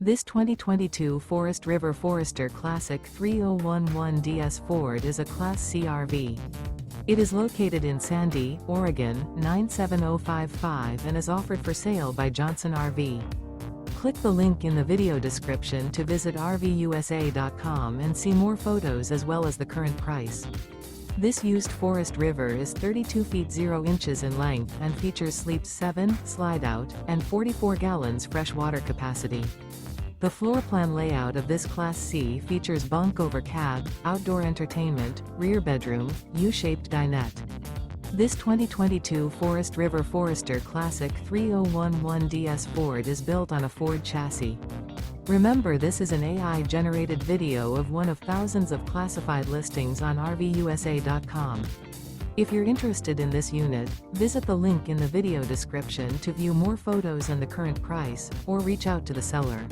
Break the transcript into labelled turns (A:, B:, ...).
A: This 2022 Forest River Forester Classic 3011 DS Ford is a Class C RV. It is located in Sandy, Oregon, 97055 and is offered for sale by Johnson RV. Click the link in the video description to visit RVUSA.com and see more photos as well as the current price. This used Forest River is 32 feet 0 inches in length and features sleeps 7, slide-out, and 44 gallons fresh water capacity. The floor plan layout of this Class C features bunk over cab, outdoor entertainment, rear bedroom, U-shaped dinette. This 2022 Forest River Forester Classic 3011 DS Ford is built on a Ford chassis. Remember, this is an AI-generated video of one of thousands of classified listings on RVUSA.com. If you're interested in this unit, visit the link in the video description to view more photos and the current price, or reach out to the seller.